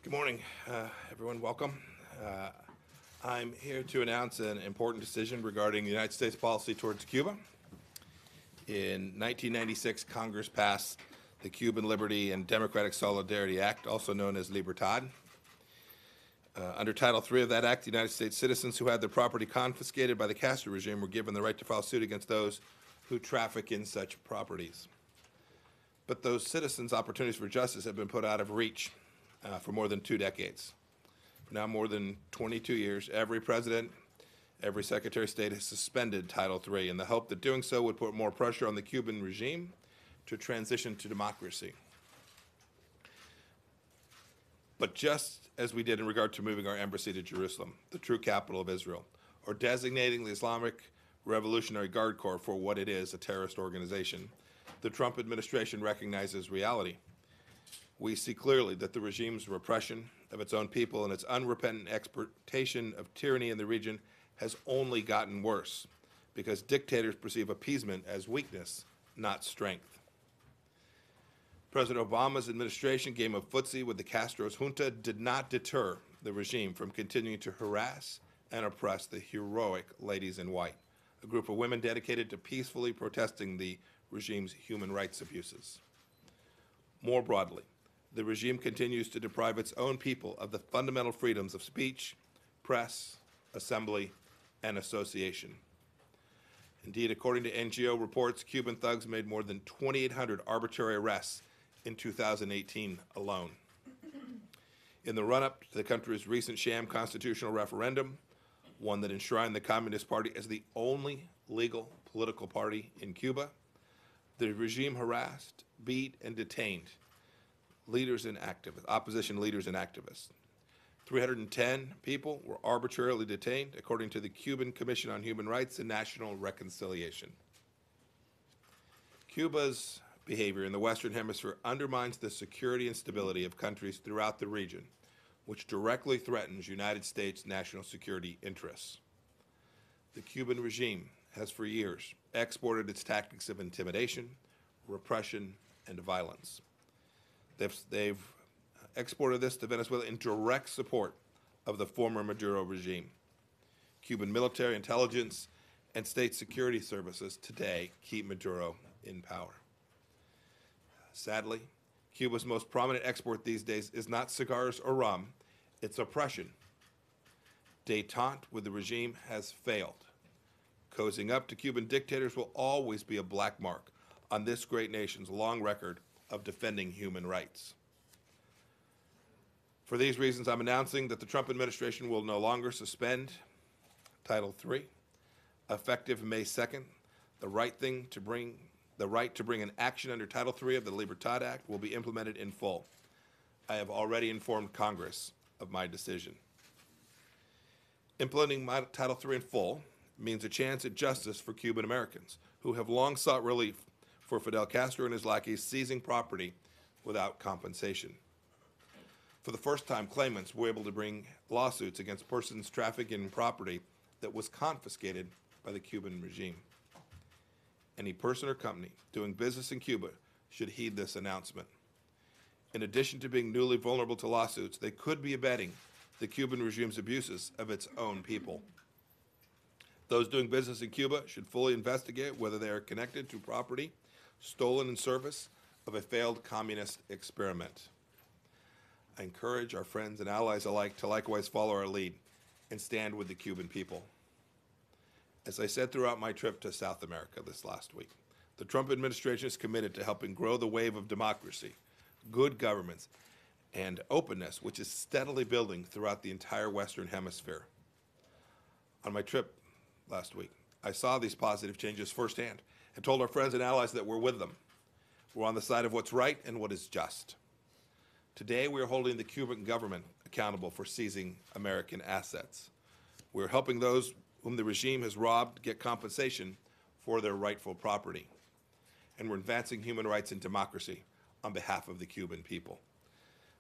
Good morning, everyone. Welcome. Uh, I'm here to announce an important decision regarding the United States policy towards Cuba. In 1996, Congress passed the Cuban Liberty and Democratic Solidarity Act, also known as Libertad. Under Title III of that act, the United States citizens who had their property confiscated by the Castro regime were given the right to file suit against those who traffic in such properties. But those citizens' opportunities for justice have been put out of reach for more than 2 decades. For now more than 22 years, every president, every Secretary of State has suspended Title III in the hope that doing so would put more pressure on the Cuban regime to transition to democracy. But just as we did in regard to moving our embassy to Jerusalem, the true capital of Israel, or designating the Islamic Revolutionary Guard Corps for what it is, a terrorist organization, the Trump administration recognizes reality. We see clearly that the regime's repression of its own people and its unrepentant exportation of tyranny in the region has only gotten worse because dictators perceive appeasement as weakness, not strength. President Obama's administration game of footsie with the Castro's junta did not deter the regime from continuing to harass and oppress the heroic ladies in white, a group of women dedicated to peacefully protesting the regime's human rights abuses. More broadly, the regime continues to deprive its own people of the fundamental freedoms of speech, press, assembly, and association. Indeed, according to NGO reports, Cuban thugs made more than 2,800 arbitrary arrests in 2018 alone. In the run-up to the country's recent sham constitutional referendum, one that enshrined the Communist Party as the only legal political party in Cuba, the regime harassed, beat, and detained leaders and activists, opposition leaders and activists. 310 people were arbitrarily detained, according to the Cuban Commission on Human Rights and National Reconciliation. Cuba's behavior in the Western Hemisphere undermines the security and stability of countries throughout the region, which directly threatens United States national security interests. The Cuban regime has for years exported its tactics of intimidation, repression, and violence. They've exported this to Venezuela in direct support of the former Maduro regime. Cuban military, intelligence, and state security services today keep Maduro in power. Sadly, Cuba's most prominent export these days is not cigars or rum, it's oppression. Détente with the regime has failed. Cozying up to Cuban dictators will always be a black mark on this great nation's long record of defending human rights. For these reasons, I'm announcing that the Trump administration will no longer suspend Title III. Effective May 2nd, the right to bring an action under Title III of the Libertad Act will be implemented in full. I have already informed Congress of my decision. Implementing Title III in full means a chance at justice for Cuban Americans who have long sought relief for Fidel Castro and his lackeys seizing property without compensation. For the first time, claimants were able to bring lawsuits against persons trafficking in property that was confiscated by the Cuban regime. Any person or company doing business in Cuba should heed this announcement. In addition to being newly vulnerable to lawsuits, they could be abetting the Cuban regime's abuses of its own people. Those doing business in Cuba should fully investigate whether they are connected to property stolen in service of a failed communist experiment. I encourage our friends and allies alike to likewise follow our lead and stand with the Cuban people. As I said throughout my trip to South America this last week, the Trump administration is committed to helping grow the wave of democracy, good governments, and openness, which is steadily building throughout the entire Western Hemisphere. On my trip last week, I saw these positive changes firsthand and told our friends and allies that we're with them. We're on the side of what's right and what is just. Today, we are holding the Cuban government accountable for seizing American assets. We're helping those whom the regime has robbed get compensation for their rightful property. And we're advancing human rights and democracy on behalf of the Cuban people.